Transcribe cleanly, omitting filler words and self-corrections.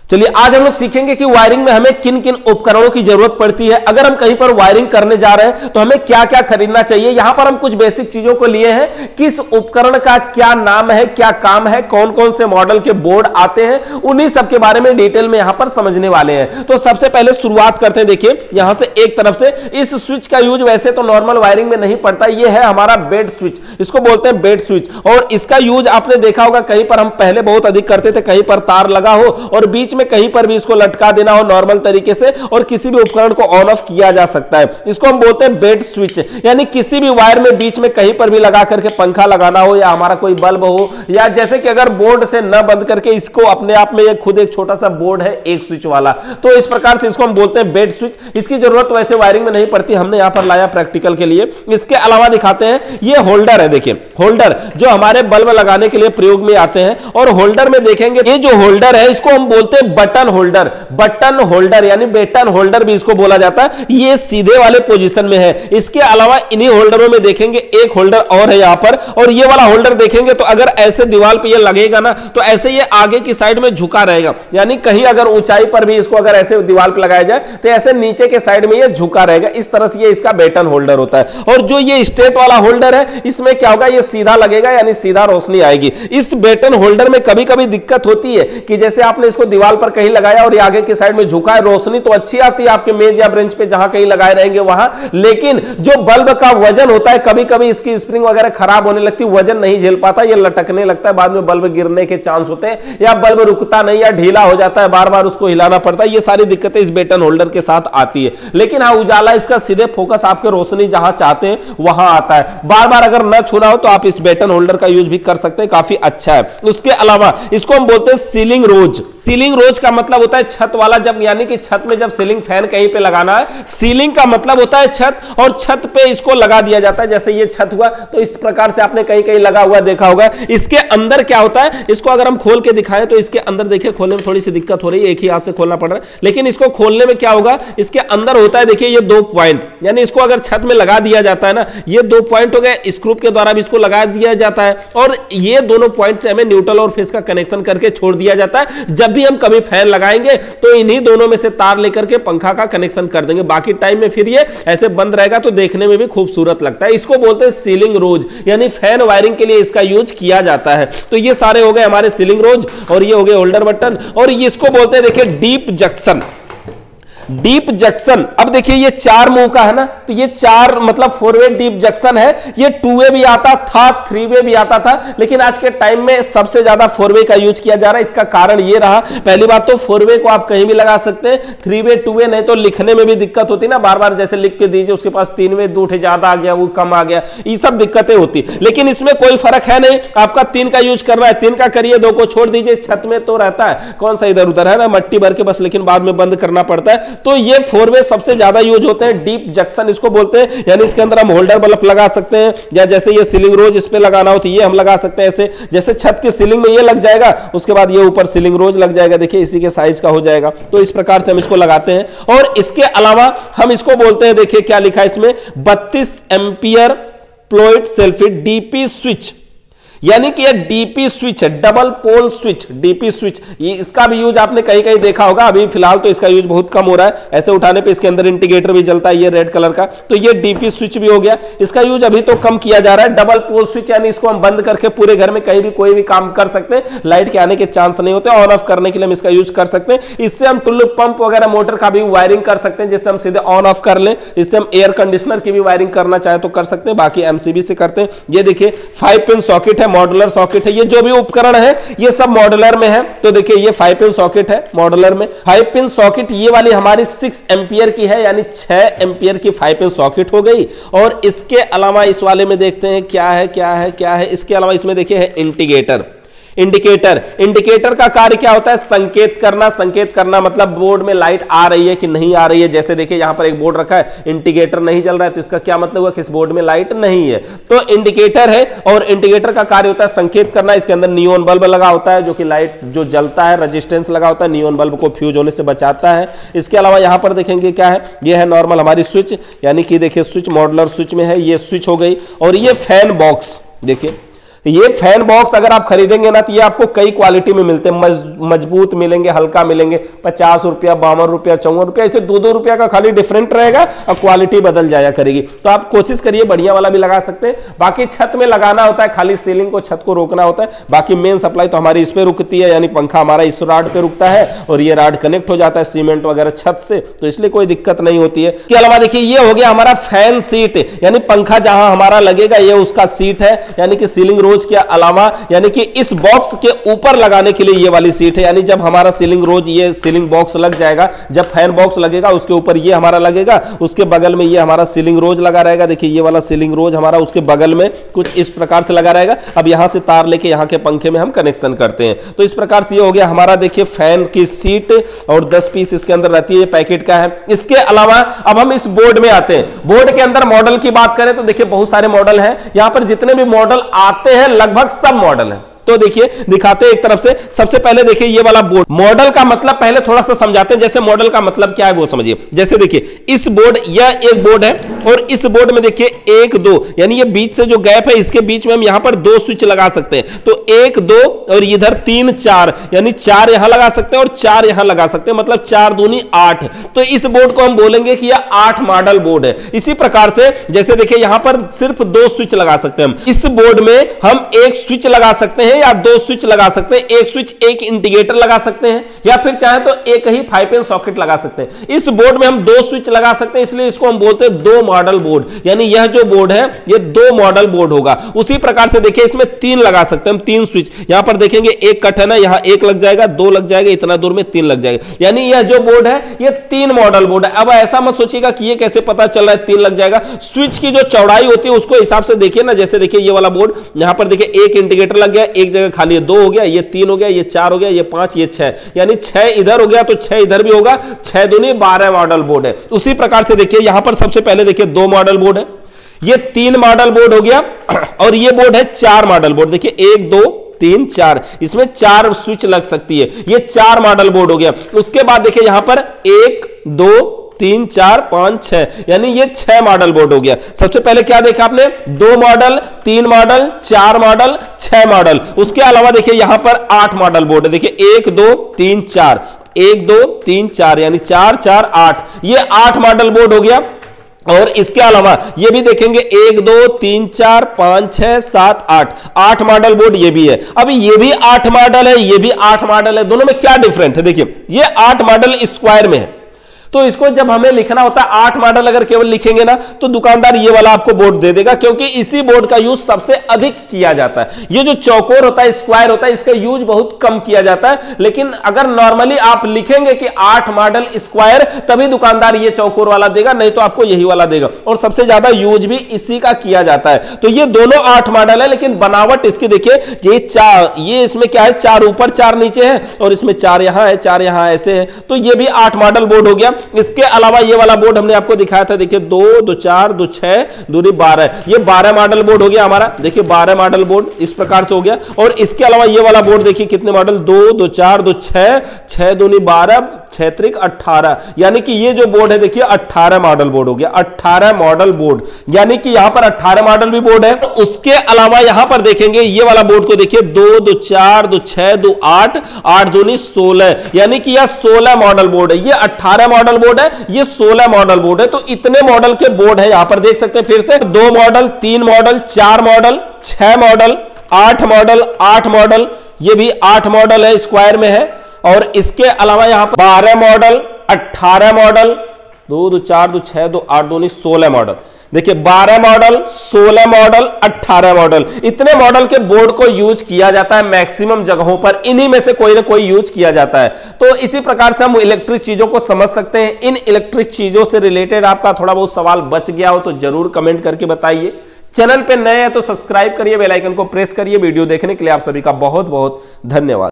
चलिए आज हम लोग सीखेंगे कि वायरिंग में हमें किन किन उपकरणों की जरूरत पड़ती है। अगर हम कहीं पर वायरिंग करने जा रहे हैं तो हमें क्या क्या खरीदना चाहिए। यहां पर हम कुछ बेसिक चीजों को लिए हैं, किस उपकरण का क्या नाम है, क्या काम है, कौन कौन से मॉडल के बोर्ड आते हैं, उन्हीं सब के बारे में डिटेल में यहां पर समझने वाले हैं। तो सबसे पहले शुरुआत करते हैं। देखिए यहां से एक तरफ से इस स्विच का यूज वैसे तो नॉर्मल वायरिंग में नहीं पड़ता, यह है हमारा बेड स्विच, इसको बोलते हैं बेड स्विच। और इसका यूज आपने देखा होगा कहीं पर हम पहले बहुत अधिक करते थे, कहीं पर तार लगा हो और बीच में कहीं पर भी इसको लटका देना हो नॉर्मल तरीके से, और किसी भी उपकरण को ऑन ऑफ किया जा सकता है। इसको हम बोलते हैं बेड स्विच। यानी किसी भी वायर में बीच में कहीं पर भी लगा करके पंखा लगाना हो या हमारा कोई बल्ब हो, या जैसे कि अगर बोर्ड से न बंद करके इसको अपने आप में खुद एक छोटा सा बोर्ड है एक स्विच वाला, तो इस प्रकार से इसको हम बोलते हैं बेड स्विच। इसकी जरूरत वैसे वायरिंग में नहीं पड़ती, हमने यहां पर लाया प्रैक्टिकल के लिए। इसके अलावा दिखाते हैं, ये होल्डर है। देखिए होल्डर जो हमारे बल्ब लगाने के लिए प्रयोग में आते हैं, और होल्डर में देखेंगे ये जो होल्डर है इसको हम बोलते हैं बटन होल्डर। बटन होल्डर यानी बेटन होल्डर भी इसको बोला जाता है। ये सीधे वाले पोजीशन में है। इसके अलावा इन्हीं होल्डरों में देखेंगे एक होल्डर और है यहां पर, और ये वाला होल्डर देखेंगे तो अगर ऐसे दीवार पे ये लगेगा ना तो ऐसे ये आगे की साइड में झुका रहेगा। यानी कहीं अगर ऊंचाई पर भी इसको अगर ऐसे दीवार पे लगाया जाए तो ऐसे नीचे के साइड में ये झुका रहेगा। इस तरह से ये इसका बेटन होल्डर होता है। और जो ये स्ट्रेट वाला होल्डर है इसमें क्या होगा, ये सीधा लगेगा यानी सीधा रोशनी आएगी। इस बेटन होल्डर में कभी कभी दिक्कत होती है कि जैसे आपने इसको दीवार पर कहीं लगाया और आगे की साइड में झुका है, रोशनी तो अच्छी आती है आपके मेज या ब्रेंच पे जहां कहीं लगाए रहेंगे वहां, लेकिन जो बल्ब का वजन होता है कभी कभी इसकी स्प्रिंग वगैरह खराब होने लगती है, वजन नहीं झेल पाता, ये लटकने लगता है, बाद में बल्ब गिरने के चांस होते हैं, या बल्ब रुकता नहीं या ढीला हो जाता है, बार बार उसको हिलाना पड़ता है। ये सारी दिक्कतें इस बेटन होल्डर के साथ आती है। लेकिन हाँ, उजाला इसका सीधे फोकस आपके रोशनी जहां चाहते हैं वहां आता है। बार बार अगर न छूना हो तो आप इस बेटन होल्डर का यूज भी कर सकते हैं, काफी अच्छा है। उसके अलावा इसको हम बोलते हैं सीलिंग रोज। सीलिंग रोज का मतलब होता है छत वाला, जब यानी कि छत में जब सीलिंग फैन कहीं पे लगाना है, सीलिंग का मतलब होता है छत, और छत पे इसको लगा दिया जाता है। जैसे ये छत हुआ तो इस प्रकार से आपने कहीं कहीं लगा हुआ देखा होगा। इसके अंदर क्या होता है, इसको अगर हम खोल के दिखाएं तो इसके अंदर देखिए खोलने में थोड़ी सी दिक्कत हो रही है, एक ही हाथ से खोलना पड़ रहा है, लेकिन इसको खोलने में क्या होगा, इसके अंदर होता है देखिए ये दो पॉइंट, यानी इसको अगर छत में लगा दिया जाता है ना, ये दो पॉइंट हो गए, स्क्रू के द्वारा भी इसको लगा दिया जाता है, और ये दोनों पॉइंट से हमें न्यूट्रल और फेज का कनेक्शन करके छोड़ दिया जाता है। जब भी हम कभी फैन लगाएंगे तो इन्हीं दोनों में से तार लेकर के पंखा का कनेक्शन कर देंगे, बाकी टाइम में फिर ये ऐसे बंद रहेगा, तो देखने में भी खूबसूरत लगता है। इसको बोलते हैं सीलिंग रोज, यानी फैन वायरिंग के लिए इसका यूज किया जाता है। तो ये सारे हो गए हमारे सीलिंग रोज, और ये हो गए होल्डर बटन, और ये इसको बोलते हैं देखिए डीप जंक्शन। डीप जंक्शन, अब देखिए ये 4 मुंह का है ना, तो ये 4 मतलब 4 वे डीप जंक्शन है। ये 2 वे भी आता था, 3 वे भी आता था, लेकिन आज के टाइम में सबसे ज्यादा 4 वे का यूज किया जा रहा है। इसका कारण ये रहा, पहली बात तो 4 वे को आप कहीं भी लगा सकते हैं, 3 वे 2 वे नहीं तो लिखने में भी दिक्कत होती ना, बार बार जैसे लिख के दीजिए उसके पास 3 वे 2 ज्यादा आ गया, वो कम आ गया, ये सब दिक्कतें होती। लेकिन इसमें कोई फर्क है नहीं, आपका 3 का यूज करना है 3 का करिए, 2 को छोड़ दीजिए। छत में तो रहता है कौन सा इधर उधर है ना, मट्टी भर के बस, लेकिन बाद में बंद करना पड़ता है। तो ये 4 वे सबसे ज्यादा यूज होते हैं, डीप जंक्शन इसको बोलते हैं। यानी इसके अंदर हम होल्डर बल्ब लगा सकते हैं, या जैसे ये सीलिंग रोज इस पे लगाना हो तो ये हम लगा सकते हैं ऐसे, जैसे छत की सीलिंग में ये लग जाएगा, उसके बाद ये ऊपर सीलिंग रोज लग जाएगा, देखिए इसी के साइज का हो जाएगा। तो इस प्रकार से हम इसको लगाते हैं। और इसके अलावा हम इसको बोलते हैं, देखिए क्या लिखा है इसमें, 32 एम्पियर प्लोइड सेल्फिट डीपी स्विच, यानी कि ये डीपी स्विच है, double pole switch, DP switch. ये इसका भी यूज आपने कहीं कहीं देखा होगा, अभी फिलहाल तो इसका यूज बहुत कम हो रहा है। ऐसे उठाने पे इसके अंदर इंडिकेटर भी जलता है, ये रेड कलर का, तो ये डीपी स्विच भी हो गया। इसका यूज अभी तो कम किया जा रहा है। डबल पोल स्विच यानी इसको हम बंद करके पूरे घर में कहीं भी कोई भी काम कर सकते हैं, लाइट के आने के चांस नहीं होते, ऑन ऑफ करने के लिए हम इसका यूज कर सकते हैं। इससे हम टुल्लू पंप वगैरह मोटर का भी वायरिंग कर सकते हैं, जिससे हम सीधे ऑन ऑफ कर लें। इससे हम एयर कंडीशनर की भी वायरिंग करना चाहे तो कर सकते हैं, बाकी एमसीबी से करते हैं। ये देखिए 5 पिन सॉकेट है, मॉड्यूलर सॉकेट, ये जो भी उपकरण है ये सब मॉड्यूलर में है। तो देखिए ये 5 पिन सॉकेट है मॉड्यूलर में। 5 पिन सॉकेट ये वाली हमारी 6 एम्पियर की है, यानी 6 एम्पियर की 5 पिन सॉकेट हो गई। और इसके अलावा इस वाले में देखते हैं क्या है क्या है क्या है। इसके अलावा इसमें देखिए है इंडिकेटर। इंडिकेटर, इंडिकेटर का कार्य क्या होता है, संकेत करना। संकेत करना मतलब बोर्ड में लाइट आ रही है कि नहीं आ रही है। जैसे देखिए यहां पर एक बोर्ड रखा है, इंडिकेटर नहीं जल रहा है, तो इसका क्या मतलब हुआ कि इस बोर्ड में लाइट नहीं है। तो इंडिकेटर है, और इंडिकेटर का कार्य होता है संकेत करना। इसके अंदर नियॉन बल्ब लगा होता है, जो कि लाइट जो जलता है, रेजिस्टेंस लगा होता है, नियॉन बल्ब को फ्यूज होने से बचाता है। इसके अलावा यहां पर देखेंगे क्या है, ये है नॉर्मल हमारी स्विच, यानी कि देखिए स्विच मॉड्यूलर स्विच में है, ये स्विच हो गई। और ये फैन बॉक्स, देखिए ये फैन बॉक्स अगर आप खरीदेंगे ना तो ये आपको कई क्वालिटी में मिलते हैं, मजबूत मिलेंगे, हल्का मिलेंगे, 50 रुपया, 52 रुपया, 54 रुपया, ऐसे 2-2 रुपया का खाली डिफरेंट रहेगा और क्वालिटी बदल जाया करेगी। तो आप कोशिश करिए बढ़िया वाला भी लगा सकते हैं। बाकी छत में लगाना होता है, खाली सीलिंग को, छत को रोकना होता है। बाकी मेन सप्लाई तो हमारी इस पे रुकती है, यानी पंखा हमारा इस रॉड पे रुकता है और ये रॉड कनेक्ट हो जाता है सीमेंट वगैरह छत से, तो इसलिए कोई दिक्कत नहीं होती है। इसके अलावा देखिए ये हो गया हमारा फैन सीट, यानी पंखा जहां हमारा लगेगा ये उसका सीट है, यानी कि सीलिंग रोज के अलावा यानी कि इस बॉक्स के ऊपर लगाने के लिए ये वाली सीट है। यानी जब हमारा सीलिंग रोज ये सीलिंग बॉक्स लग जाएगा, जब फैन बॉक्स लगेगा उसके ऊपर ये हमारा लगेगा, उसके बगल में ये हमारा सीलिंग रोज लगा रहेगा। देखिए ये वाला सीलिंग रोज हमारा उसके बगल में कुछ इस प्रकार से लगा रहेगा। अब यहां से तार लेके यहां के पंखे में हम कनेक्शन करते हैं। तो इस प्रकार से ये हो गया हमारा देखिए फैन की सीट, और 10 पीस इसके अंदर रहती है, पैकेट का है। इसके अलावा अब हम इस बोर्ड में आते हैं। बोर्ड के अंदर मॉडल की बात करें तो देखिए बहुत सारे मॉडल हैं। यहां पर जितने भी मॉडल आते हैं लगभग सब मॉडल है। तो देखिए दिखाते हैं एक तरफ से। सबसे पहले देखिए ये वाला बोर्ड, मॉडल का मतलब पहले थोड़ा सा समझाते हैं, जैसे मॉडल का मतलब क्या है वो समझिए। जैसे देखिए इस बोर्ड, यह एक बोर्ड है और इस बोर्ड में देखिए 1 2 यानी ये बीच से जो गैप है इसके बीच में हम यहां पर 2 स्विच लगा सकते हैं। तो 1 2 और इधर 3 4 यानी 4 यहां लगा सकते हैं और 4 यहां लगा सकते हैं, मतलब 4 दूनी 8। तो इस बोर्ड को हम बोलेंगे कि यह 8 मॉडल बोर्ड है। इसी प्रकार से जैसे देखिए यहां पर सिर्फ 2 स्विच लगा सकते हैं हम। इस बोर्ड में हम 1 स्विच लगा सकते हैं या 2 स्विच लगा सकते हैं। 1 स्विच 1 इंडिकेटर लगा सकते हैं, या फिर चाहे तो एक ही 5 पिन सॉकेट लगा सकते हैं। इस बोर्ड में हम 2 स्विच लगा सकते हैं, इसलिए इसको हम बोलते हैं 2 मॉडल बोर्ड। यानी यह जो बोर्ड है ये 2 मॉडल बोर्ड होगा। उसी प्रकार से देखिए इसमें 3 लगा सकते हैं हम, 3 स्विच। यहां पर देखेंगे 1 कट है ना, यहां 1 लग जाएगा, 2 लग जाएगा, इतना दूर में 3 लग जाएगा। यानी यह जो बोर्ड है ये 3 मॉडल बोर्ड है। अब ऐसा मत सोचिएगा कि ये कैसे पता चल रहा है 3 लग जाएगा। स्विच की जो चौड़ाई होती है उसको हिसाब से देखिए ना। जैसे देखिए ये वाला बोर्ड, यहां पर देखिए 1 इंडिकेटर लग गया, एक जगह खाली है, 2 हो गया, ये 3 हो गया, ये 4 हो गया, ये 5, ये 6, यानी 6 इधर हो गया तो 6 इधर भी होगा। 6 दूनी 12 मॉडल बोर्ड है। उसी प्रकार से देखिए यहां पर सबसे पहले देखिए 2 मॉडल बोर्ड है, ये 3 मॉडल बोर्ड हो गया, और ये बोर्ड है 4 मॉडल बोर्ड। देखिए 1 2 3 4, इसमें 4 स्विच लग सकती है, ये 4 मॉडल बोर्ड हो गया। उसके बाद देखिए यहां पर 1 2 3 4 5 6, यानी ये 6 मॉडल बोर्ड हो गया। सबसे पहले क्या देखा आपने, 2 मॉडल, 3 मॉडल, 4 मॉडल, 6 मॉडल। उसके अलावा देखिए यहां पर 8 मॉडल बोर्ड है। देखिए 1 2 3 4, 1 2 3 4, यानी 4 4 8, ये 8 मॉडल बोर्ड हो गया। और इसके अलावा ये भी देखेंगे 1 2 3 4 5 6 7 8, 8 मॉडल बोर्ड ये भी है। अब ये भी 8 मॉडल है, ये भी 8 मॉडल है, दोनों में क्या डिफरेंट है देखिए। ये 8 मॉडल स्क्वायर में है, तो इसको जब हमें लिखना होता है 8 मॉडल अगर केवल लिखेंगे ना तो दुकानदार ये वाला आपको बोर्ड दे देगा, क्योंकि इसी बोर्ड का यूज सबसे अधिक किया जाता है। ये जो चौकोर होता है, स्क्वायर होता है, इसका यूज बहुत कम किया जाता है। लेकिन अगर नॉर्मली आप लिखेंगे कि 8 मॉडल स्क्वायर, तभी दुकानदार ये चौकोर वाला देगा, नहीं तो आपको यही वाला देगा। और सबसे ज्यादा यूज भी इसी का किया जाता है। तो ये दोनों 8 मॉडल है, लेकिन बनावट इसकी देखिए, ये 4, ये इसमें क्या है, 4 ऊपर 4 नीचे है, और इसमें 4 यहां है, 4 यहां ऐसे है। तो ये भी 8 मॉडल बोर्ड हो गया। इसके अलावा ये वाला बोर्ड हमने आपको दिखाया था, देखिए 2 2 4 2 6 दूरी 12, ये 12 मॉडल बोर्ड हो गया हमारा। देखिए 12 मॉडल बोर्ड इस प्रकार से हो गया। और इसके अलावा ये वाला बोर्ड देखिए कितने मॉडल, 2 2 4 2 6, 6 दूनी 12, 6 त्रिक 18, यानी कि ये जो बोर्ड है देखिए 18 मॉडल बोर्ड हो गया। 18 मॉडल बोर्ड, यानी कि यहां पर 18 मॉडल भी बोर्ड है। तो उसके अलावा यहां पर देखेंगे ये वाला बोर्ड को देखिए, 2 2 4 2 6 2 8, 8 दूनी 16, यानी कि यह 16 मॉडल बोर्ड है। ये 18 मॉडल बोर्ड है, ये 16 मॉडल बोर्ड है। तो इतने मॉडल के बोर्ड है, यहां पर देख सकते हैं फिर से 2 model, 3 model, 4 model, 6 model, 8 model, 8 model, ये भी 8 मॉडल है, स्क्वायर में है। और इसके अलावा यहां पर 12 मॉडल, 18 मॉडल, 2 2 4 2 6 2 8 2 16 मॉडल। देखिए 12 मॉडल, 16 मॉडल, 18 मॉडल, इतने मॉडल के बोर्ड को यूज किया जाता है मैक्सिमम जगहों पर। इन्हीं में से कोई ना कोई यूज किया जाता है। तो इसी प्रकार से हम इलेक्ट्रिक चीजों को समझ सकते हैं। इन इलेक्ट्रिक चीजों से रिलेटेड आपका थोड़ा बहुत सवाल बच गया हो तो जरूर कमेंट करके बताइए। चैनल पे नए हैं तो सब्सक्राइब करिए, बेल आइकन को प्रेस करिए। वीडियो देखने के लिए आप सभी का बहुत बहुत धन्यवाद।